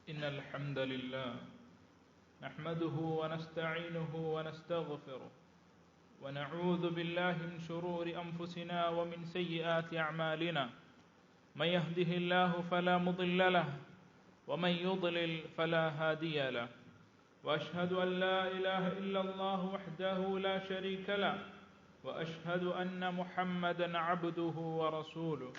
إن الحمد لله نحمده ونستعينه ونستغفره ونعوذ بالله من شرور أنفسنا ومن سيئات أعمالنا من يهده الله فلا مضل له ومن يضلل فلا هادي له وأشهد أن لا إله إلا الله وحده لا شريك له وأشهد أن محمدا عبده ورسوله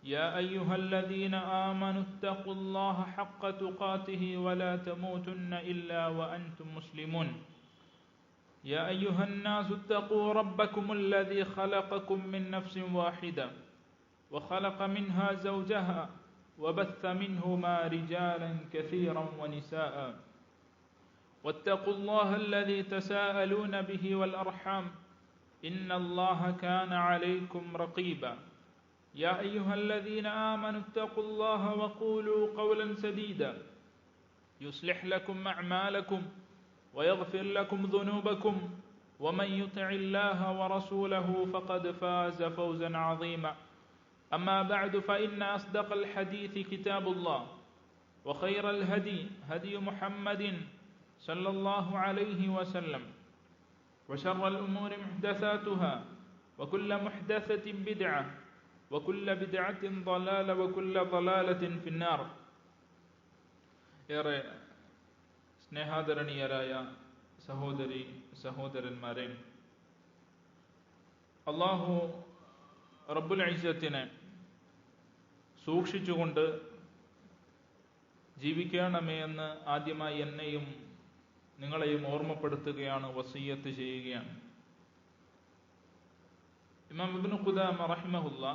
يا أيها الذين آمنوا اتقوا الله حق تقاته ولا تموتن إلا وأنتم مسلمون يا أيها الناس اتقوا ربكم الذي خلقكم من نفس واحدة وخلق منها زوجها وبث منهما رجالا كثيرا ونساء واتقوا الله الذي تساءلون به والأرحام إن الله كان عليكم رقيبا يا أيها الذين آمنوا اتقوا الله وقولوا قولا سديدا يصلح لكم أعمالكم ويغفر لكم ذنوبكم ومن يطع الله ورسوله فقد فاز فوزا عظيما أما بعد فإن أصدق الحديث كتاب الله وخير الهدي هدي محمد صلى الله عليه وسلم وشر الأمور محدثاتها وكل محدثة بدعة وكل بدعة ضلالة وكل ضلالة في النار. ഏറെ സ്നേഹാദരണീയരായ സഹോദരി സഹോദരന്മാരെ, അല്ലാഹു റബ്ബുൽ ഇസ്സത്തിനെ സൂക്ഷിച്ചുകൊണ്ട് ജീവിക്കണമേ എന്ന് ആദ്യമായി എന്നെയും നിങ്ങളെയും ഓർമ്മപ്പെടുത്തുകയാണ്, വസിയ്യത്ത് ചെയ്യുകയാണ്. ഇമാം ഇബ്നു ഖുദാമ റഹിമഹുല്ലാ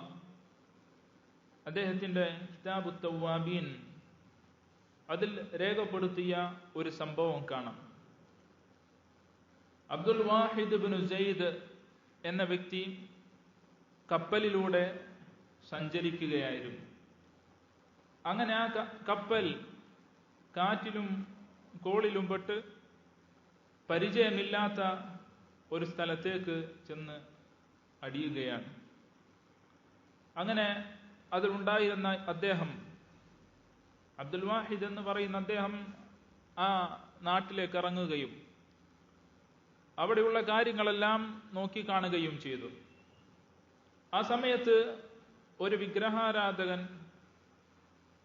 അദ്ദേഹത്തിന്റെ കിതാബു തവ്വാബീൻ അതിൽ രേഖപ്പെടുത്തിയ ഒരു സംഭവം കാണാം. അബ്ദുൽ വാഹിദ് ഇബ്നു സെയ്ദ് എന്ന വ്യക്തി കപ്പലിലൂടെ സഞ്ചരിക്കുകയായിരുന്നു. അങ്ങനെ ആ കപ്പൽ കാറ്റിലും കോളിലും പെട്ട് പരിചയമില്ലാത്ത ഒരു സ്ഥലത്തേക്ക് ചെന്ന് അടിയുകയാണ്. അങ്ങനെ അതിലുണ്ടായിരുന്ന അദ്ദേഹം, അബ്ദുൽ വാഹിദ് എന്ന് പറയുന്ന അദ്ദേഹം, ആ നാട്ടിലേക്ക് ഇറങ്ങുകയും അവിടെയുള്ള കാര്യങ്ങളെല്ലാം നോക്കിക്കാണുകയും ചെയ്തു. ആ സമയത്ത് ഒരു വിഗ്രഹാരാധകൻ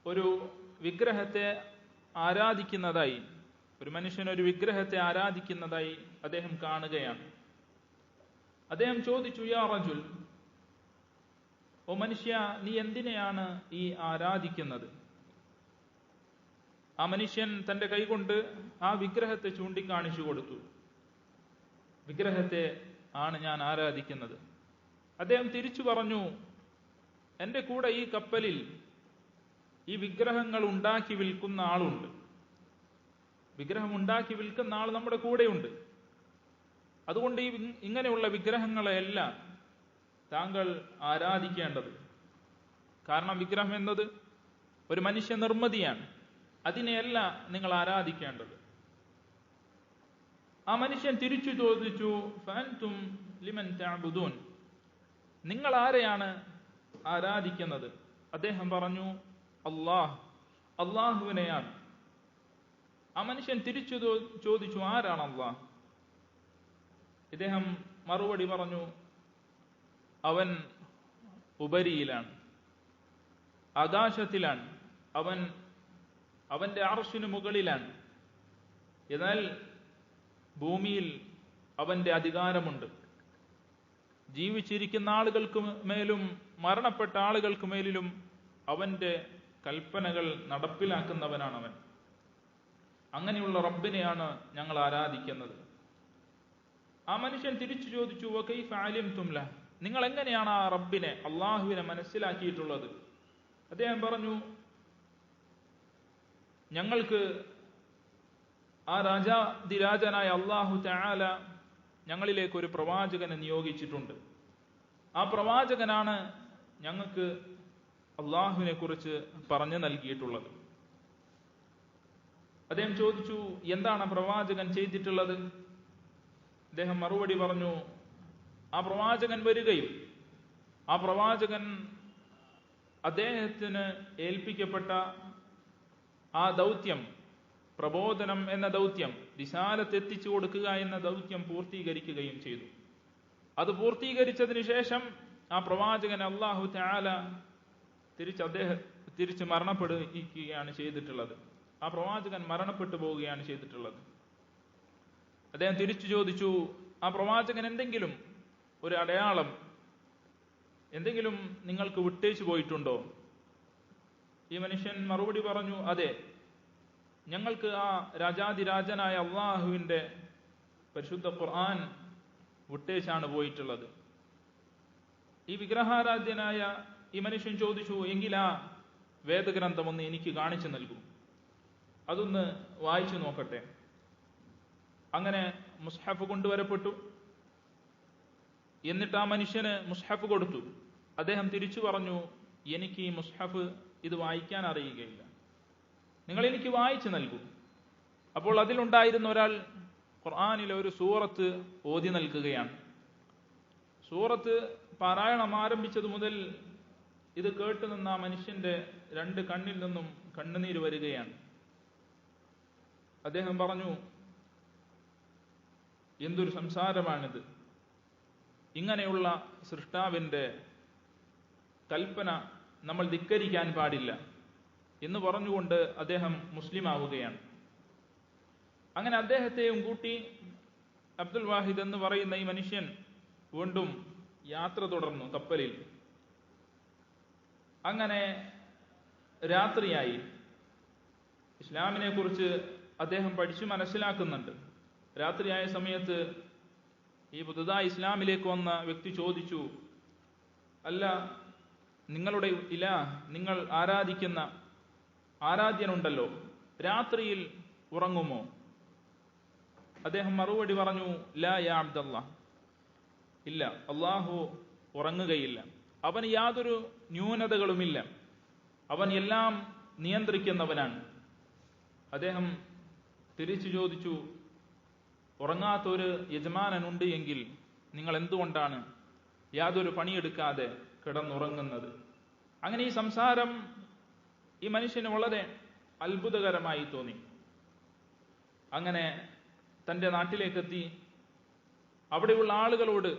ഒരു വിഗ്രഹത്തെ ആരാധിക്കുന്നതായി, ഒരു മനുഷ്യൻ ഒരു വിഗ്രഹത്തെ ആരാധിക്കുന്നതായി അദ്ദേഹം കാണുകയാണ്. അദ്ദേഹം ചോദിച്ചു, യാ റജുൽ, ഓ മനുഷ്യ, നീ എന്തിനെയാണ് ഈ ആരാധിക്കുന്നത്? ആ മനുഷ്യൻ തന്റെ കൈകൊണ്ട് ആ വിഗ്രഹത്തെ ചൂണ്ടിക്കാണിച്ചു കൊടുത്തു. വിഗ്രഹത്തെ ആണ് ഞാൻ ആരാധിക്കുന്നത്. അദ്ദേഹം തിരിച്ചു പറഞ്ഞു, എന്റെ കൂടെ ഈ കപ്പലിൽ ഈ വിഗ്രഹങ്ങൾ ഉണ്ടാക്കി വിൽക്കുന്ന ആളുണ്ട്. വിഗ്രഹം ഉണ്ടാക്കി വിൽക്കുന്ന ആൾ നമ്മുടെ കൂടെയുണ്ട്. അതുകൊണ്ട് ഈ ഇങ്ങനെയുള്ള വിഗ്രഹങ്ങളെയല്ല താങ്കൾ ആരാധിക്കേണ്ടത്. കാരണം വിഗ്രഹം എന്നത് ഒരു മനുഷ്യ നിർമ്മിതിയാണ്. അതിനെയല്ല നിങ്ങൾ ആരാധിക്കേണ്ടത്. ആ മനുഷ്യൻ തിരിച്ചു ചോദിച്ചു, ഫഅൻതും ലിമൻ തഅബുദൂൻ, നിങ്ങൾ ആരെയാണ് ആരാധിക്കുന്നത്? അദ്ദേഹം പറഞ്ഞു, അല്ലാഹുവിനെയാണ്. ആ മനുഷ്യൻ തിരിച്ചു ചോദിച്ചു, ആരാണ് അല്ലാഹ്? ഇദ്ദേഹം മറുപടി പറഞ്ഞു, അവൻ ഉപരിയിലാണ്, ആകാശത്തിലാണ്, അവന്റെ അർശിന് മുകളിലാണ്. എന്നാൽ ഭൂമിയിൽ അവന്റെ അധികാരമുണ്ട്. ജീവിച്ചിരിക്കുന്ന ആളുകൾക്ക് മേലും മരണപ്പെട്ട ആളുകൾക്ക് മേലിലും അവന്റെ കൽപ്പനകൾ നടപ്പിലാക്കുന്നവനാണ് അവൻ. അങ്ങനെയുള്ള റബ്ബിനെയാണ് ഞങ്ങൾ ആരാധിക്കുന്നത്. ആ മനുഷ്യൻ തിരിച്ചു ചോദിച്ചു, വകൈഫ അലിംതും ലഹ്, നിങ്ങൾ എങ്ങനെയാണ് ആ റബ്ബിനെ, അള്ളാഹുവിനെ മനസ്സിലാക്കിയിട്ടുള്ളത്? അദ്ദേഹം പറഞ്ഞു, ഞങ്ങൾക്ക് ആ രാജാതിരാജനായ അല്ലാഹു തആല ഞങ്ങളിലേക്ക് ഒരു പ്രവാചകനെ നിയോഗിച്ചിട്ടുണ്ട്. ആ പ്രവാചകനാണ് ഞങ്ങൾക്ക് അള്ളാഹുവിനെ കുറിച്ച് പറഞ്ഞു നൽകിയിട്ടുള്ളത്. അദ്ദേഹം ചോദിച്ചു, എന്താണ് പ്രവാചകൻ ചെയ്തിട്ടുള്ളത്? അദ്ദേഹം മറുപടി പറഞ്ഞു, ആ പ്രവാചകൻ വരികയും ആ പ്രവാചകൻ അദ്ദേഹത്തിന് ഏൽപ്പിക്കപ്പെട്ട ആ ദൗത്യം, പ്രബോധനം എന്ന ദൗത്യം, റിസാലത്ത് എത്തിച്ചു കൊടുക്കുക എന്ന ദൗത്യം പൂർത്തീകരിക്കുകയും ചെയ്തു. അത് പൂർത്തീകരിച്ചതിന് ശേഷം ആ പ്രവാചകൻ അല്ലാഹു തആല തിരിച്ച് മരണപ്പെടുകയാണ് ചെയ്തിട്ടുള്ളത്. ആ പ്രവാചകൻ മരണപ്പെട്ടു പോവുകയാണ് ചെയ്തിട്ടുള്ളത്. അദ്ദേഹം തിരിച്ചു ചോദിച്ചു, ആ പ്രവാചകൻ എന്തെങ്കിലും ഒരു അടയാളം, എന്തെങ്കിലും നിങ്ങൾക്ക് വിട്ടേച്ചു പോയിട്ടുണ്ടോ? ഈ മനുഷ്യൻ മറുപടി പറഞ്ഞു, അതെ, ഞങ്ങൾക്ക് ആ രാജാതിരാജനായ അള്ളാഹുവിന്റെ പരിശുദ്ധ ഖുർആൻ വിട്ടേച്ചാണ് പോയിട്ടുള്ളത്. ഈ വിഗ്രഹാരാധ്യനായ ഈ മനുഷ്യൻ ചോദിച്ചു, എങ്കിൽ ആ വേദഗ്രന്ഥം ഒന്ന് എനിക്ക് കാണിച്ചു നൽകൂ, അതൊന്ന് വായിച്ചു നോക്കട്ടെ. അങ്ങനെ മുസ്ഹഫ് കൊണ്ടുവരപ്പെട്ടു. എന്നിട്ട് ആ മനുഷ്യന് മുസ്ഹഫ് കൊടുത്തു. അദ്ദേഹം തിരിച്ചു പറഞ്ഞു, എനിക്ക് ഈ മുസ്ഹഫ് ഇത് വായിക്കാൻ അറിയുകയില്ല, നിങ്ങൾ എനിക്ക് വായിച്ചു നൽകൂ. അപ്പോൾ അതിലുണ്ടായിരുന്ന ഒരാൾ ഖുർആനിലെ ഒരു സൂറത്ത് ഓതി നൽകുകയാണ്. സൂറത്ത് പാരായണം ആരംഭിച്ചത് മുതൽ ഇത് കേട്ടു നിന്ന ആ മനുഷ്യന്റെ 2 കണ്ണിൽ നിന്നും കണ്ണുനീര് വരികയാണ്. അദ്ദേഹം പറഞ്ഞു, എന്തൊരു സംസാരമാണിത്, ഇങ്ങനെയുള്ള സൃഷ്ടാവിന്റെ കൽപ്പന നമ്മൾ ധിക്കരിക്കാൻ പാടില്ല എന്ന് പറഞ്ഞുകൊണ്ട് അദ്ദേഹം മുസ്ലിം ആവുകയാണ്. അങ്ങനെ അദ്ദേഹത്തെയും കൂട്ടി അബ്ദുൽ വാഹിദ് എന്ന് പറയുന്ന ഈ മനുഷ്യൻ വീണ്ടും യാത്ര തുടർന്നു കപ്പലിൽ. അങ്ങനെ രാത്രിയായി. ഇസ്ലാമിനെ കുറിച്ച് അദ്ദേഹം പഠിച്ചു മനസ്സിലാക്കുന്നുണ്ട്. രാത്രിയായ സമയത്ത് ഈ പുതുതായി ഇസ്ലാമിലേക്ക് വന്ന വ്യക്തി ചോദിച്ചു, അല്ല, നിങ്ങളുടെ നിങ്ങൾ ആരാധിക്കുന്ന ആരാധ്യനുണ്ടല്ലോ, രാത്രിയിൽ ഉറങ്ങുമോ? അദ്ദേഹം മറുപടി പറഞ്ഞു, ലാ യാ അബ്ദല്ലാഹ്, ഇല്ല, അള്ളാഹു ഉറങ്ങുകയില്ല. അവന് യാതൊരു ന്യൂനതകളുമില്ല, അവൻ എല്ലാം നിയന്ത്രിക്കുന്നവനാണ്. അദ്ദേഹം തിരിച്ചു ചോദിച്ചു, ഉറങ്ങാത്തൊരു യജമാനനുണ്ട് എങ്കിൽ നിങ്ങൾ എന്തുകൊണ്ടാണ് യാതൊരു പണിയെടുക്കാതെ കിടന്നുറങ്ങുന്നത്? അങ്ങനെ ഈ സംസാരം ഈ മനുഷ്യന് വളരെ അത്ഭുതകരമായി തോന്നി. അങ്ങനെ തന്റെ നാട്ടിലേക്കെത്തി അവിടെയുള്ള ആളുകളോട്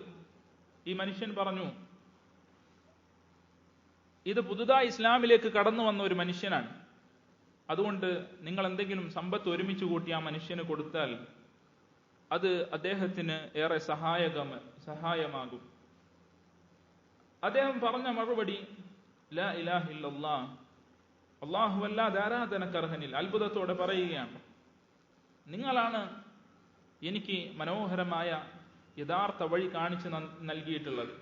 ഈ മനുഷ്യൻ പറഞ്ഞു, ഇത് പുതുതായി ഇസ്ലാമിലേക്ക് കടന്നു വന്ന ഒരു മനുഷ്യനാണ്, അതുകൊണ്ട് നിങ്ങൾ എന്തെങ്കിലും സമ്പത്ത് ഒരുമിച്ച് കൂട്ടി ആ മനുഷ്യന് കൊടുത്താൽ അത് അദ്ദേഹത്തിന് ഏറെ സഹായമാകും. അദ്ദേഹം പറഞ്ഞ മറുപടി, ലാ ഇലാഹ ഇല്ലല്ലാഹ്, അല്ലാഹു അല്ലാതെ ആരാധനക്കർഹനിൽ. അത്ഭുതത്തോടെ പറയുകയാണ്, നിങ്ങളാണ് എനിക്ക് മനോഹരമായ യഥാർത്ഥ വഴി കാണിച്ചു നൽകിയിട്ടുള്ളത്.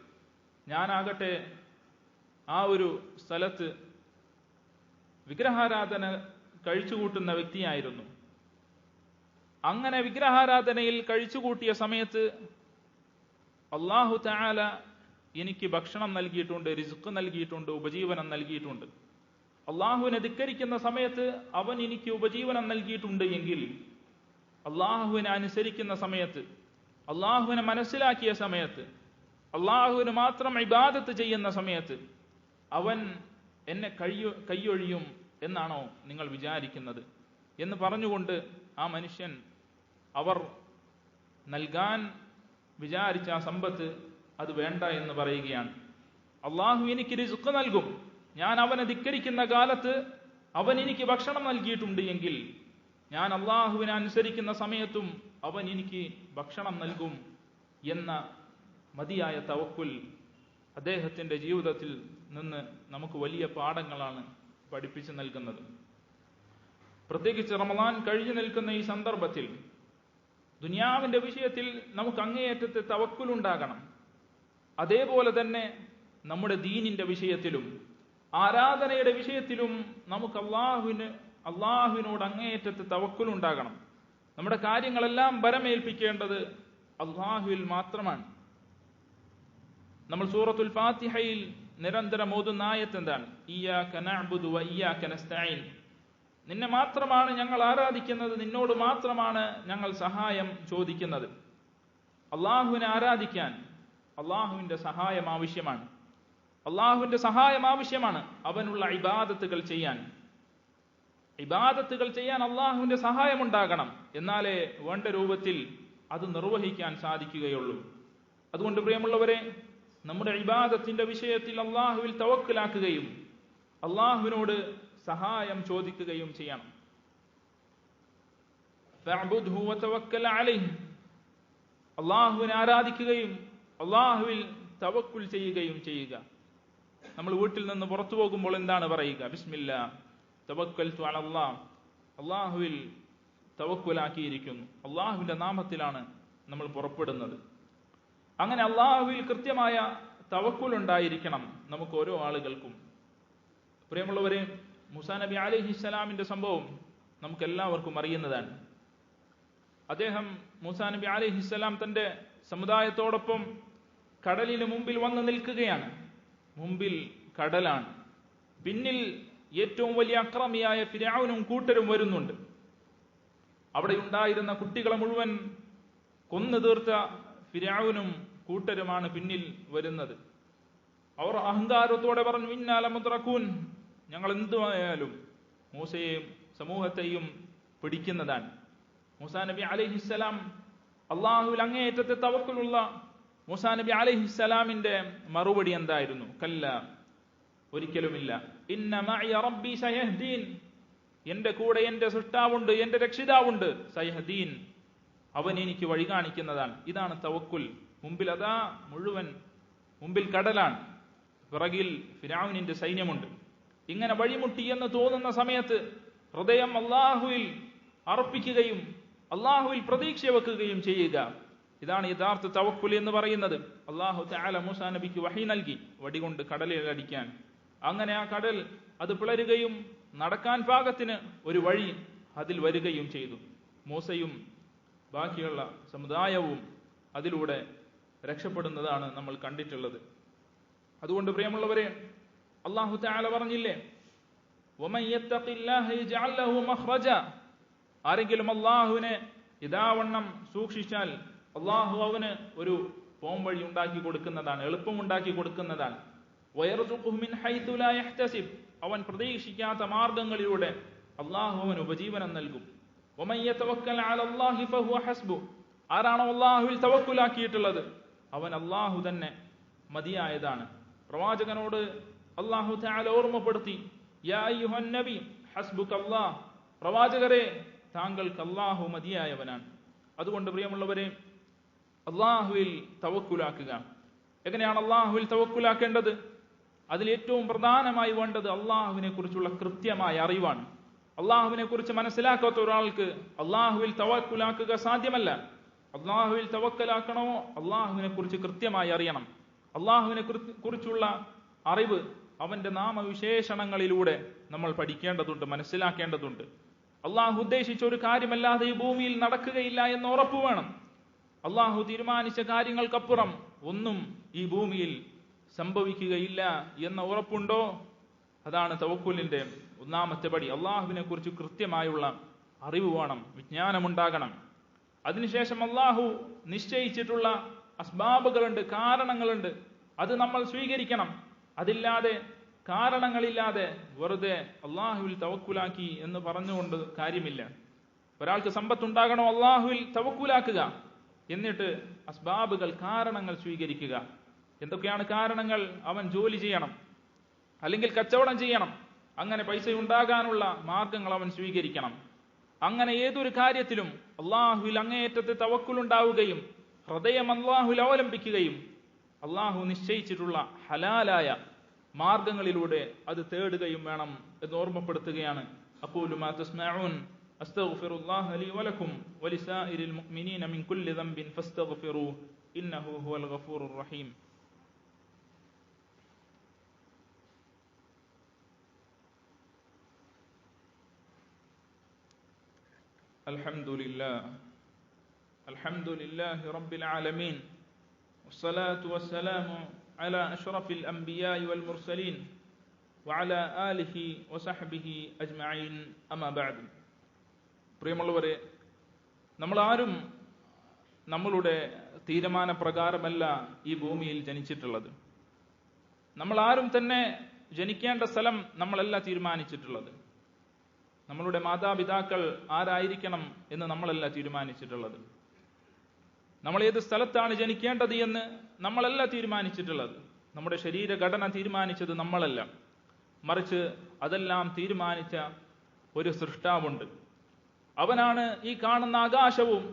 ഞാനാകട്ടെ ആ ഒരു സ്ഥലത്ത് വിഗ്രഹാരാധന കഴിച്ചുകൂട്ടുന്ന വ്യക്തിയായിരുന്നു. അങ്ങനെ വിഗ്രഹാരാധനയിൽ കഴിച്ചുകൂട്ടിയ സമയത്ത് അല്ലാഹു തആല എനിക്ക് ഭക്ഷണം നൽകിയിട്ടുണ്ട്, റിസ്ക് നൽകിയിട്ടുണ്ട്, ഉപജീവനം നൽകിയിട്ടുണ്ട്. അള്ളാഹുവിനെ ധിക്കരിക്കുന്ന സമയത്ത് അവൻ എനിക്ക് ഉപജീവനം നൽകിയിട്ടുണ്ട് എങ്കിൽ, അള്ളാഹുവിനെ അനുസരിക്കുന്ന സമയത്ത്, അള്ളാഹുവിനെ മനസ്സിലാക്കിയ സമയത്ത്, അള്ളാഹുവിന് മാത്രം ഇബാദത്ത് ചെയ്യുന്ന സമയത്ത് അവൻ എന്നെ കൈയൊഴിയും എന്നാണോ നിങ്ങൾ വിചാരിക്കുന്നത് എന്ന് പറഞ്ഞുകൊണ്ട് ആ മനുഷ്യൻ അവർ നൽകാൻ വിചാരിച്ച ആ സമ്പത്ത് അത് വേണ്ട എന്ന് പറയുകയാണ്. അള്ളാഹു എനിക്ക് റിസ്ക് നൽകും, ഞാൻ അവനെ ധിക്കരിക്കുന്ന കാലത്ത് അവൻ എനിക്ക് ഭക്ഷണം നൽകിയിട്ടുണ്ട് എങ്കിൽ ഞാൻ അള്ളാഹുവിനെ അനുസരിക്കുന്ന സമയത്തും അവൻ എനിക്ക് ഭക്ഷണം നൽകും എന്ന മതിയായ തവക്കുൽ അദ്ദേഹത്തിന്റെ ജീവിതത്തിൽ നിന്ന് നമുക്ക് വലിയ പാഠങ്ങളാണ് പഠിപ്പിച്ചു നൽകുന്നത്. പ്രത്യേകിച്ച് റമദാൻ കഴിഞ്ഞു നിൽക്കുന്ന ഈ സന്ദർഭത്തിൽ ദുനിയാവിന്റെ വിഷയത്തിൽ നമുക്ക് അങ്ങേയറ്റത്തെ തവക്കുലുണ്ടാകണം. അതേപോലെ തന്നെ നമ്മുടെ ദീനിന്റെ വിഷയത്തിലും ആരാധനയുടെ വിഷയത്തിലും നമുക്ക് അള്ളാഹുവിനോട് അങ്ങേയറ്റത്തെ തവക്കുലുണ്ടാകണം. നമ്മുടെ കാര്യങ്ങളെല്ലാം ബരമേൽപ്പിക്കേണ്ടത് അള്ളാഹുവിൽ മാത്രമാണ്. നമ്മൾ സൂറത്തുൽ ഫാത്തിഹയിൽ നിരന്തരം ഓതുന്ന ആയത്ത് എന്താണ്? ഇയ്യാക നഅ്ബുദു വ ഇയ്യാക നസ്തഈൻ. നിന്നെ മാത്രമാണ് ഞങ്ങൾ ആരാധിക്കുന്നത്, നിന്നോട് മാത്രമാണ് ഞങ്ങൾ സഹായം ചോദിക്കുന്നത്. അള്ളാഹുവിനെ ആരാധിക്കാൻ അള്ളാഹുവിന്റെ സഹായം ആവശ്യമാണ്. അവനുള്ള ഇബാദത്തുകൾ ചെയ്യാൻ. ഇബാദത്തുകൾ ചെയ്യാൻ അള്ളാഹുവിന്റെ സഹായമുണ്ടാകണം. എന്നാലേ വേണ്ട രൂപത്തിൽ അത് നിർവഹിക്കാൻ സാധിക്കുകയുള്ളൂ. അതുകൊണ്ട് പ്രിയമുള്ളവരെ, നമ്മുടെ ഇബാദത്തിന്റെ വിഷയത്തിൽ അള്ളാഹുവിൽ തവക്കുലാക്കുകയും അള്ളാഹുവിനോട് സഹായം ചോദിക്കുകയും ചെയ്യണം. ഫഅബ്ദുഹു വതവക്കൽ അലൈഹി, അള്ളാഹുവിനെ ആരാധിക്കുകയും അള്ളാഹുവിൽ തവക്കുൽ ചെയ്യുകയും ചെയ്യുക. നമ്മൾ വീട്ടിൽ നിന്ന് പുറത്തു പോകുമ്പോൾ എന്താണ് പറയുക? ബിസ്മില്ലാ തവക്കൽതു അലല്ലാഹ്, അള്ളാഹുവിൽ തവക്കുലാക്കിയിരിക്കുന്നു. അള്ളാഹുവിന്റെ നാമത്തിലാണ് നമ്മൾ പുറപ്പെടുന്നത്. അങ്ങനെ അള്ളാഹുവിൽ കൃത്യമായ തവക്കുൽ ഉണ്ടായിരിക്കണം നമുക്ക് ഓരോ ആളുകൾക്കും. പ്രിയമുള്ളവരെ, മൂസാ നബി അലൈഹിസ്സലാമിന്റെ സംഭവം നമുക്ക് എല്ലാവർക്കും അറിയുന്നതാണ്. അദ്ദേഹം മൂസാ നബി അലൈഹിസ്സലാം തന്റെ സമുദായത്തോടൊപ്പം കടലിന് മുമ്പിൽ വന്ന് നിൽക്കുകയാണ്. മുമ്പിൽ കടലാണ്, പിന്നിൽ ഏറ്റവും വലിയ അക്രമിയായ ഫിർഔനും കൂട്ടരും വരുന്നുണ്ട്. അവിടെ ഉണ്ടായിരുന്ന കുട്ടികളെ മുഴുവൻ കൊന്നു തീർത്ത ഫിർഔനും കൂട്ടരുമാണ് പിന്നിൽ വരുന്നത്. അവർ അഹങ്കാരത്തോടെ പറഞ്ഞു, ഇന്നാ ലമുദ്റകൂൻ, ഞങ്ങൾ എന്തുമായാലും മൂസയെയും സമൂഹത്തെയും പിടിക്കുന്നതാണ്. മൂസാ നബി അലൈഹിസ്സലാം അള്ളാഹുവിൽ അങ്ങേയറ്റത്തെ തവക്കുലുള്ള മൂസാ നബി അലൈഹിസ്സലാമിന്റെ മറുപടി എന്തായിരുന്നു? കല്ല, ഒരിക്കലുമില്ല. ഇന്ന മഅയ റബ്ബി സയഹ്ദീൻ, എന്റെ കൂടെ എന്റെ സൃഷ്ടാവുണ്ട്, എന്റെ രക്ഷിതാവുണ്ട്. സയഹ്ദീൻ, അവൻ എനിക്ക് വഴി കാണിക്കുന്നതാണ്. ഇതാണ് തവക്കുൽ. മുമ്പിൽ അതാ മുഴുവൻ, മുമ്പിൽ കടലാണ്, പിറകിൽ ഫിർഔനിന്റെ സൈന്യമുണ്ട്. ഇങ്ങനെ വഴിമുട്ടി എന്ന് തോന്നുന്ന സമയത്ത് ഹൃദയം അള്ളാഹുവിൽ അർപ്പിക്കുകയും അള്ളാഹുവിൽ പ്രതീക്ഷ വെക്കുകയും ചെയ്യുക. ഇതാണ് യഥാർത്ഥ തവക്കുൽ എന്ന് പറയുന്നത്. അല്ലാഹു തആല മൂസാ നബിക്ക് വഹി നൽകി വടികൊണ്ട് കടലിൽ അടിക്കാൻ. അങ്ങനെ ആ കടൽ അത് പിളരുകയും നടക്കാൻ പാകത്തിന് ഒരു വഴി അതിൽ വരികയും ചെയ്തു. മൂസയും ബാക്കിയുള്ള സമുദായവും അതിലൂടെ രക്ഷപ്പെടുന്നതാണ് നമ്മൾ കണ്ടിട്ടുള്ളത്. അതുകൊണ്ട് പ്രിയമുള്ളവരെ, അല്ലാഹു തആല പറഞ്ഞില്ലേ, വമൻ യത്തഖില്ലാഹ യജ്അൽ ലഹു മഖ്റജ, ആരെങ്കിലും അല്ലാഹുവിനെ ഇതാവണ്ണം സൂക്ഷിച്ചാൽ അള്ളാഹു അവന് ഒരു പോം വഴി ഉണ്ടാക്കി കൊടുക്കുന്നതാണ്, എളുപ്പമുണ്ടാക്കി കൊടുക്കുന്നതാണ്. വയർസുഖുഹു മിൻ ഹൈതു ലാ യഹ്തസിബ്, അവൻ പ്രതീക്ഷിക്കാത്ത മാർഗങ്ങളിലൂടെ അള്ളാഹു അവന് ഉപജീവനം നൽകും. വമൻ യതവക്കൽ അലല്ലാഹി ഫഹുവ ഹസ്ബു, ആരാണോ അള്ളാഹുവിൽ തവക്കുലാക്കിയിട്ടുള്ളത് അവൻ അള്ളാഹു തന്നെ മതിയായതാണ്. പ്രവാചകനോട് അള്ളാഹു തആല ഓർമ്മപ്പെടുത്തി, യാ അയ്യുഹൻ നബി ഹസ്ബുകല്ലാഹ്, പ്രവാചകരെ താങ്കൾക്ക് അള്ളാഹു മതിയായവനാണ്. അതുകൊണ്ട് പ്രിയമുള്ളവരെ, അള്ളാഹുവിൽ തവക്കുലാക്കുക. എങ്ങനെയാണ് അള്ളാഹുവിൽ തവക്കുലാക്കേണ്ടത്? അതിൽ ഏറ്റവും പ്രധാനമായി വേണ്ടത് അള്ളാഹുവിനെ കുറിച്ചുള്ള കൃത്യമായ അറിവാണ്. അള്ളാഹുവിനെ കുറിച്ച് മനസ്സിലാക്കാത്ത ഒരാൾക്ക് അള്ളാഹുവിൽ തവക്കുലാക്കുക സാധ്യമല്ല. അള്ളാഹുവിൽ തവക്കലാക്കണോ, അള്ളാഹുവിനെ കുറിച്ച് കൃത്യമായി അറിയണം. അള്ളാഹുവിനെ കുറിച്ചുള്ള അറിവ് അവന്റെ നാമവിശേഷണങ്ങളിലൂടെ നമ്മൾ പഠിക്കേണ്ടതുണ്ട്, മനസ്സിലാക്കേണ്ടതുണ്ട്. അള്ളാഹു ഉദ്ദേശിച്ച ഒരു കാര്യമല്ലാതെ ഈ ഭൂമിയിൽ നടക്കുകയില്ല എന്ന് ഉറപ്പ് വേണം. അള്ളാഹു തീരുമാനിച്ച കാര്യങ്ങൾക്കപ്പുറം ഒന്നും ഈ ഭൂമിയിൽ സംഭവിക്കുകയില്ല എന്ന ഉറപ്പുണ്ടോ? അതാണ് തവക്കുലിന്റെ ഒന്നാമത്തെ പടി. അള്ളാഹുവിനെ കുറിച്ച് കൃത്യമായുള്ള അറിവ് വേണം, വിജ്ഞാനമുണ്ടാകണം. അതിനുശേഷം അള്ളാഹു നിശ്ചയിച്ചിട്ടുള്ള അസ്ബാബുകളുണ്ട്, കാരണങ്ങളുണ്ട്, അത് നമ്മൾ സ്വീകരിക്കണം. അതില്ലാതെ, കാരണങ്ങളില്ലാതെ വെറുതെ അള്ളാഹുവിൽ തവക്കുലാക്കി എന്ന് പറഞ്ഞുകൊണ്ട് കാര്യമില്ല. ഒരാൾക്ക് സമ്പത്തുണ്ടാകണോ, അള്ളാഹുവിൽ തവക്കുലാക്കുക, എന്നിട്ട് അസ്ബാബുകൾ, കാരണങ്ങൾ സ്വീകരിക്കുക. എന്തൊക്കെയാണ് കാരണങ്ങൾ? അവൻ ജോലി ചെയ്യണം, അല്ലെങ്കിൽ കച്ചവടം ചെയ്യണം, അങ്ങനെ പൈസ ഉണ്ടാകാനുള്ള മാർഗങ്ങൾ അവൻ സ്വീകരിക്കണം. അങ്ങനെ ഏതൊരു കാര്യത്തിലും അള്ളാഹുവിൽ അങ്ങേയറ്റത്തെ തവക്കുലുണ്ടാവുകയും ഹൃദയം അള്ളാഹുവിൽ അവലംബിക്കുകയും അള്ളാഹു നിശ്ചയിച്ചിട്ടുള്ള ഹലാലായ മാർഗങ്ങളിലൂടെ അത് തേടുകയും വേണം എന്ന് ഓർമ്മപ്പെടുത്തുകയാണ്. അഖൂലു മാ തസ്മഊൻ അസ്തഗ്ഫിറുല്ലാഹ ലീ വലക്കും വലിസായിരിൽ മുഅ്മിനീന മിൻ കുല്ലി ദംബിൻ ഫസ്തഗ്ഫിറൂഹു ഇന്നഹു ഹുവൽ ഗഫൂറുർ റഹീം. അൽഹംദുലില്ലാഹി റബ്ബിൽ ആലമീൻ വസ്സലാത്തു വസ്സലാമു على أشرف الأنبياء والمرسلين وعلى آله وصحبه أجمعين أما بعد. പ്രിയമുള്ളവരെ, നമ്മളാരും നമ്മളുടെ തീരുമാനപ്രകാരമല്ല ഈ ഭൂമിയിൽ ജനിച്ചിട്ടുള്ളത്. നമ്മളാരും തന്നെ ജനിക്കേണ്ട സ്ഥലം നമ്മളല്ല തീരുമാനിച്ചിട്ടുള്ളത്. നമ്മളുടെ മാതാപിതാക്കൾ ആരായിരിക്കണം എന്ന് നമ്മളല്ല തീരുമാനിച്ചിട്ടുള്ളത്. നമ്മൾ ഏത് സ്ഥലത്താണ് ജനിക്കേണ്ടത് എന്ന് നമ്മളല്ല തീരുമാനിച്ചിട്ടുള്ളത്. നമ്മുടെ ശരീരഘടന തീരുമാനിച്ചത് നമ്മളല്ല, മറിച്ച് അതെല്ലാം തീരുമാനിച്ച ഒരു സൃഷ്ടാവുണ്ട്. അവനാണ് ഈ കാണുന്ന ആകാശവും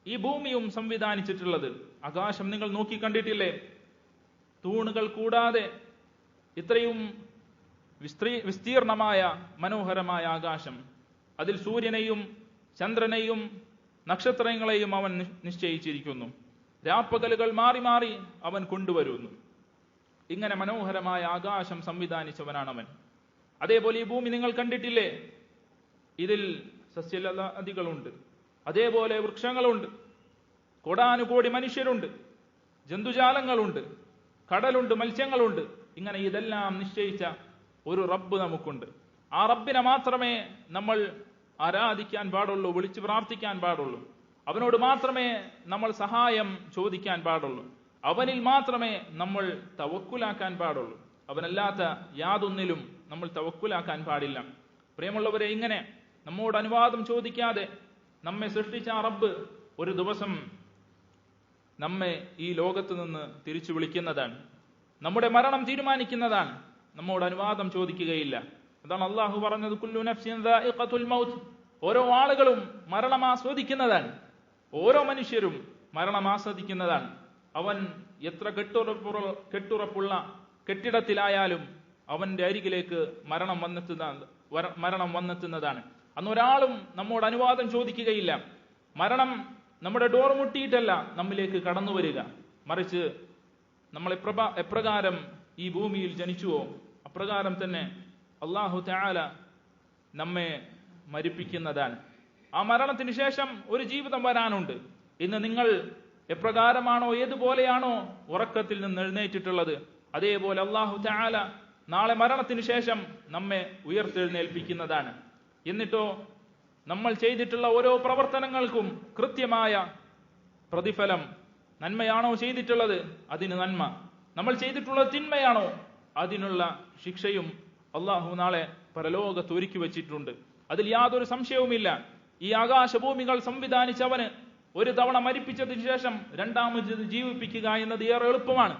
ഈ ഭൂമിയും സംവിധാനിച്ചിട്ടുള്ളത്. ആകാശം നിങ്ങൾ നോക്കിക്കണ്ടിട്ടില്ലേ? തൂണുകൾ കൂടാതെ ഇത്രയും വിസ്തീർണമായ മനോഹരമായ ആകാശം. അതിൽ സൂര്യനെയും ചന്ദ്രനെയും നക്ഷത്രങ്ങളെയും അവൻ നിശ്ചയിച്ചിരിക്കുന്നു. രാപ്പകലുകൾ മാറി മാറി അവൻ കൊണ്ടുവരുന്നു. ഇങ്ങനെ മനോഹരമായ ആകാശം സംവിധാനിച്ചവനാണവൻ. അതേപോലെ ഈ ഭൂമി നിങ്ങൾ കണ്ടിട്ടില്ലേ? ഇതിൽ സസ്യലതാദികളുണ്ട്, അതേപോലെ വൃക്ഷങ്ങളുണ്ട്, കോടാനുകോടി മനുഷ്യരുണ്ട്, ജന്തുജാലങ്ങളുണ്ട്, കടലുണ്ട്, മത്സ്യങ്ങളുണ്ട്. ഇങ്ങനെ ഇതെല്ലാം നിശ്ചയിച്ച ഒരു റബ്ബ് നമുക്കുണ്ട്. ആ റബ്ബിനെ മാത്രമേ നമ്മൾ ആരാധിക്കാൻ പാടുള്ളൂ, വിളിച്ചു പ്രാർത്ഥിക്കാൻ പാടുള്ളൂ. അവനോട് മാത്രമേ നമ്മൾ സഹായം ചോദിക്കാൻ പാടുള്ളൂ. അവനിൽ മാത്രമേ നമ്മൾ തവക്കുലാക്കാൻ പാടുള്ളൂ. അവനല്ലാത്ത യാതൊന്നിലും നമ്മൾ തവക്കുലാക്കാൻ പാടില്ല. പ്രിയമുള്ളവരെ, ഇങ്ങനെ നമ്മോട് അനുവാദം ചോദിക്കാതെ നമ്മെ സൃഷ്ടിച്ച ആ റബ്ബ് ഒരു ദിവസം നമ്മെ ഈ ലോകത്ത് നിന്ന് തിരിച്ചു വിളിക്കുന്നതാണ്. നമ്മുടെ മരണം തീരുമാനിക്കുന്നതാണ്. നമ്മോട് അനുവാദം ചോദിക്കുകയില്ല. അതാണ് അള്ളാഹു പറഞ്ഞത്, കുല്ലു നഫ്സിൻ ദാഇഖത്തുൽ മൗത്ത്. ഓരോ ആളുകളും മരണം ആസ്വദിക്കുന്നതാണ്. ഓരോ മനുഷ്യരും മരണം ആസ്വദിക്കുന്നതാണ്. അവൻ എത്ര കെട്ടുറപ്പുള്ള കെട്ടിടത്തിലായാലും അവന്റെ അരികിലേക്ക് മരണം വന്നെത്തുന്നതാണ്. അന്ന് ഒരാളും നമ്മോട് അനുവാദം ചോദിക്കുകയില്ല. മരണം നമ്മുടെ ഡോർ മുട്ടിയിട്ടല്ല നമ്മിലേക്ക് കടന്നു വരിക, മറിച്ച് നമ്മൾ എപ്രകാരം ഈ ഭൂമിയിൽ ജനിച്ചുവോ അപ്രകാരം തന്നെ അല്ലാഹു തആല നമ്മെ മരിപ്പിക്കുന്നതാണ്. ആ മരണത്തിന് ശേഷം ഒരു ജീവിതം വരാനുണ്ട്. ഇന്ന് നിങ്ങൾ എപ്രകാരമാണോ ഏതുപോലെയാണോ ഉറക്കത്തിൽ നിന്ന് എഴുന്നേറ്റിട്ടുള്ളത്, അതേപോലെ അല്ലാഹു തആല നാളെ മരണത്തിന് ശേഷം നമ്മെ ഉയർത്തെഴുന്നേൽപ്പിക്കുന്നതാണ്. എന്നിട്ടോ നമ്മൾ ചെയ്തിട്ടുള്ള ഓരോ പ്രവർത്തനങ്ങൾക്കും കൃത്യമായ പ്രതിഫലം. നന്മയാണോ ചെയ്തിട്ടുള്ളത് അതിന് നന്മ, നമ്മൾ ചെയ്തിട്ടുള്ളത് തിന്മയാണോ അതിനുള്ള ശിക്ഷയും അള്ളാഹു നാളെ പരലോകത്ത് ഒരുക്കി വെച്ചിട്ടുണ്ട്. അതിൽ യാതൊരു സംശയവുമില്ല. ഈ ആകാശഭൂമികൾ സംവിധാനിച്ചവന് ഒരു തവണ മരിപ്പിച്ചതിന് ശേഷം രണ്ടാമത് ജീവിപ്പിക്കുക എന്നത് ഏറെ എളുപ്പമാണ്.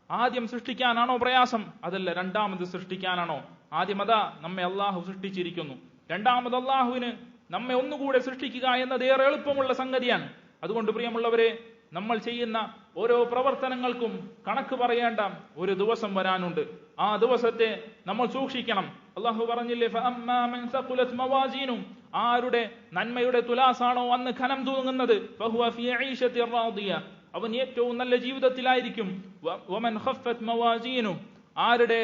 ആദ്യം സൃഷ്ടിക്കാനാണോ പ്രയാസം? അതല്ല, രണ്ടാമത് സൃഷ്ടിക്കാനാണോ? ആദ്യം അതാ നമ്മെ അള്ളാഹു സൃഷ്ടിച്ചിരിക്കുന്നു. രണ്ടാമത് അള്ളാഹുവിന് നമ്മെ ഒന്നുകൂടെ സൃഷ്ടിക്കുക എന്നത് ഏറെ എളുപ്പമുള്ള സംഗതിയാണ്. അതുകൊണ്ട് പ്രിയമുള്ളവരെ, നമ്മൾ ചെയ്യുന്ന ഓരോ പ്രവർത്തനങ്ങൾക്കും കണക്ക് പറയേണ്ട ഒരു ദിവസം വരാനുണ്ട്. ആ ദിവസത്തെ നമ്മൾ സൂക്ഷിക്കണം. അള്ളാഹു പറഞ്ഞില്ലേ, ഫഅമ്മാ മൻ സഖുലത് മവാസീനു, ആരുടെ നന്മയുടെ തുലാസാണോ അന്ന് ഖനം തൂങ്ങുന്നത്, ഫഹുവ ഫീ ഈശത്തിർ റാദിയ, അവൻ ഏറ്റവും നല്ല ജീവിതത്തിലായിരിക്കും. വമൻ ഖഫത് മവാസീനു, ആരുടെ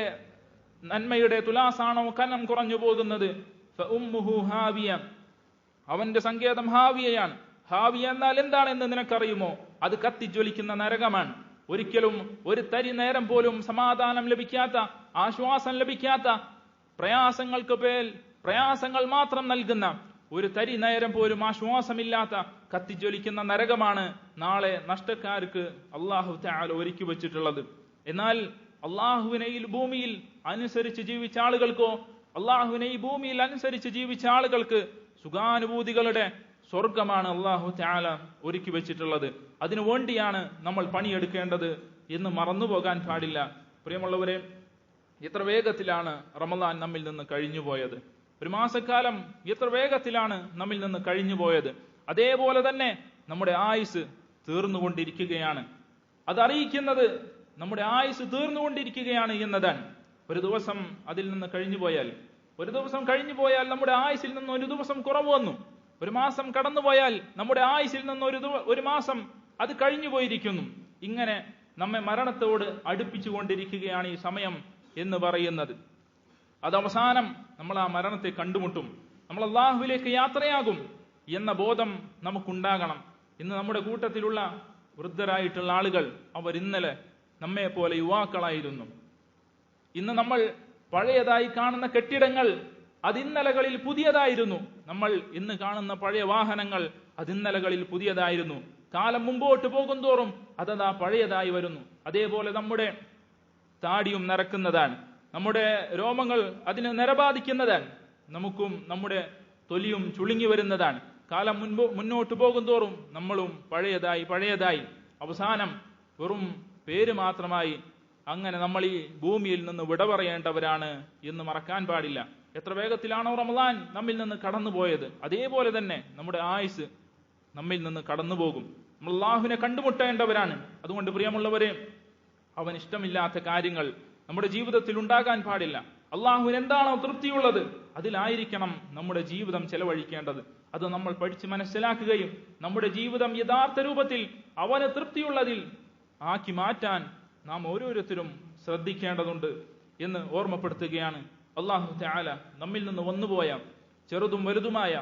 നന്മയുടെ തുലാസാണോ ഖനം കുറഞ്ഞു പോകുന്നത്, ഫഉമ്മുഹു ഹാവിയ, അവന്റെ സങ്കേതം ഹാവിയയാണ്. ഹാവിയ എന്നാൽ എന്താണെന്ന് നിനക്കറിയുമോ? അത് കത്തിജ്വലിക്കുന്ന നരകമാണ്. ഒരിക്കലും ഒരു തരി നേരം പോലും സമാധാനം ലഭിക്കാത്ത, ആശ്വാസം ലഭിക്കാത്ത, പ്രയാസങ്ങൾ മാത്രം നൽകുന്ന, ഒരു തരി നേരം പോലും ആശ്വാസമില്ലാത്ത കത്തിജ്വലിക്കുന്ന നരകമാണ് നാളെ നഷ്ടക്കാർക്ക് അള്ളാഹു തആല ഒരുക്കി വെച്ചിട്ടുള്ളത്. എന്നാൽ അള്ളാഹുവിനെ ഈ ഭൂമിയിൽ അനുസരിച്ച് ജീവിച്ച ആളുകൾക്കോ, അള്ളാഹുവിനെ ഈ ഭൂമിയിൽ അനുസരിച്ച് ജീവിച്ച ആളുകൾക്ക് സുഖാനുഭൂതികളുടെ സ്വർഗമാണ് അള്ളാഹു തആല ഒരുക്കി വെച്ചിട്ടുള്ളത്. അതിനു വേണ്ടിയാണ് നമ്മൾ പണിയെടുക്കേണ്ടത് എന്ന് മറന്നുപോകാൻ പാടില്ല. പ്രിയമുള്ളവരെ, എത്ര വേഗത്തിലാണ് റമദാൻ നമ്മിൽ നിന്ന് കഴിഞ്ഞുപോയത്. ഒരു മാസക്കാലം എത്ര വേഗത്തിലാണ് നമ്മിൽ നിന്ന് കഴിഞ്ഞുപോയത്. അതേപോലെ തന്നെ നമ്മുടെ ആയുസ് തീർന്നുകൊണ്ടിരിക്കുകയാണ്. അതറിയിക്കുന്നത് നമ്മുടെ ആയുസ് തീർന്നുകൊണ്ടിരിക്കുകയാണ് എന്നതാണ്. ഒരു ദിവസം അതിൽ നിന്ന് കഴിഞ്ഞുപോയാൽ, നമ്മുടെ ആയുസിൽ നിന്ന് ഒരു ദിവസം കുറവ് വന്നു. ഒരു മാസം കടന്നുപോയാൽ നമ്മുടെ ആയുസിൽ നിന്ന് ഒരു മാസം അത് കഴിഞ്ഞു പോയിരിക്കുന്നു. ഇങ്ങനെ നമ്മെ മരണത്തോട് അടുപ്പിച്ചുകൊണ്ടിരിക്കുകയാണ് ഈ സമയം എന്ന് പറയുന്നത്. അത് അവസാനം നമ്മൾ ആ മരണത്തെ കണ്ടുമുട്ടും, നമ്മൾ അല്ലാഹുവിലേക്ക് യാത്രയാകും എന്ന ബോധം നമുക്കുണ്ടാകണം. ഇന്ന് നമ്മുടെ കൂട്ടത്തിലുള്ള വൃദ്ധരായിട്ടുള്ള ആളുകൾ, അവർ ഇന്നലെ നമ്മെ പോലെ യുവാക്കളായിരുന്നു. ഇന്ന് നമ്മൾ പഴയതായി കാണുന്ന കെട്ടിടങ്ങൾ അത് ഇന്നലകളിൽ പുതിയതായിരുന്നു. നമ്മൾ ഇന്ന് കാണുന്ന പഴയ വാഹനങ്ങൾ അത് ഇന്നലകളിൽ പുതിയതായിരുന്നു. കാലം മുമ്പോട്ട് പോകും തോറും അതതാ പഴയതായി വരുന്നു. അതേപോലെ നമ്മുടെ താടിയും നരക്കുന്നതാണ്, നമ്മുടെ രോമങ്ങൾ അതിന് നിരബാധിക്കുന്നതാണ്. നമുക്കും നമ്മുടെ തൊലിയും ചുളുങ്ങി വരുന്നതാണ്. കാലം മുന്നോട്ട് പോകും തോറും നമ്മളും പഴയതായി അവസാനം വെറും പേര് മാത്രമായി അങ്ങനെ നമ്മൾ ഈ ഭൂമിയിൽ നിന്ന് വിട പറയേണ്ടവരാണ് എന്ന് മറക്കാൻ പാടില്ല. എത്ര വേഗത്തിലാണോ റമദാൻ നമ്മിൽ നിന്ന് കടന്നുപോയത്, അതേപോലെ തന്നെ നമ്മുടെ ആയുസ് നമ്മിൽ നിന്ന് കടന്നുപോകും. നമ്മൾ അല്ലാഹുവിനെ കണ്ടുമുട്ടേണ്ടവരാണ്. അതുകൊണ്ട് പ്രിയമുള്ളവരെ, അവൻ ഇഷ്ടമില്ലാത്ത കാര്യങ്ങൾ നമ്മുടെ ജീവിതത്തിൽ ഉണ്ടാകാൻ പാടില്ല. അല്ലാഹുവിന് എന്താണോ തൃപ്തിയുള്ളത് അതിലായിരിക്കണം നമ്മുടെ ജീവിതം ചെലവഴിക്കേണ്ടത്. അത് നമ്മൾ പഠിച്ച് മനസ്സിലാക്കുകയും നമ്മുടെ ജീവിതം യഥാർത്ഥ രൂപത്തിൽ അവന് തൃപ്തിയുള്ളതിൽ ആക്കി മാറ്റാൻ നാം ഓരോരുത്തരും ശ്രദ്ധിക്കേണ്ടതുണ്ട് എന്ന് ഓർമ്മപ്പെടുത്തുകയാണ്. അല്ലാഹു തആല നമ്മിൽ നിന്ന് വന്നുപോയ ചെറുതും വലുതുമായ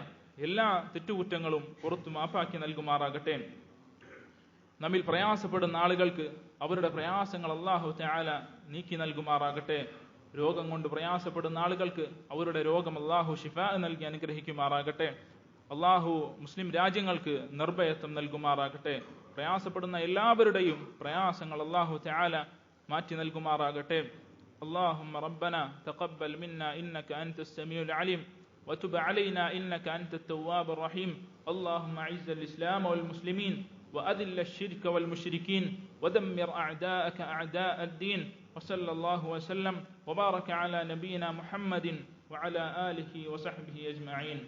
എല്ലാ തെറ്റുകുറ്റങ്ങളും പുറത്തു മാപ്പാക്കി നൽകുമാറാകട്ടെ. നമ്മിൽ പ്രയാസപ്പെടുന്ന ആളുകൾക്ക് അവരുടെ പ്രയാസങ്ങൾ അല്ലാഹു തആല നീക്കി നൽകുമാറാകട്ടെ. രോഗം കൊണ്ട് പ്രയാസപ്പെടുന്ന ആളുകൾക്ക് അവരുടെ രോഗം അല്ലാഹു ശിഫാ നൽകി അനുഗ്രഹിക്കുമാറാകട്ടെ. അല്ലാഹു മുസ്ലിം രാജ്യങ്ങൾക്ക് നിർഭയത്വം നൽകുമാറാകട്ടെ. പ്രയാസപ്പെടുന്ന എല്ലാവരുടെയും പ്രയാസങ്ങൾ അല്ലാഹു തആല മാറ്റി നൽകുമാറാകട്ടെ. اللهم ربنا تقبل منا إنك أنت السميع العليم وتب علينا إنك أنت التواب الرحيم. اللهم أعز الإسلام والمسلمين وأذل الشرك والمشركين ودمر أعداءك أعداء الدين. وصلى الله وسلم وبارك على نبينا محمد وعلى آله وصحبه أجمعين.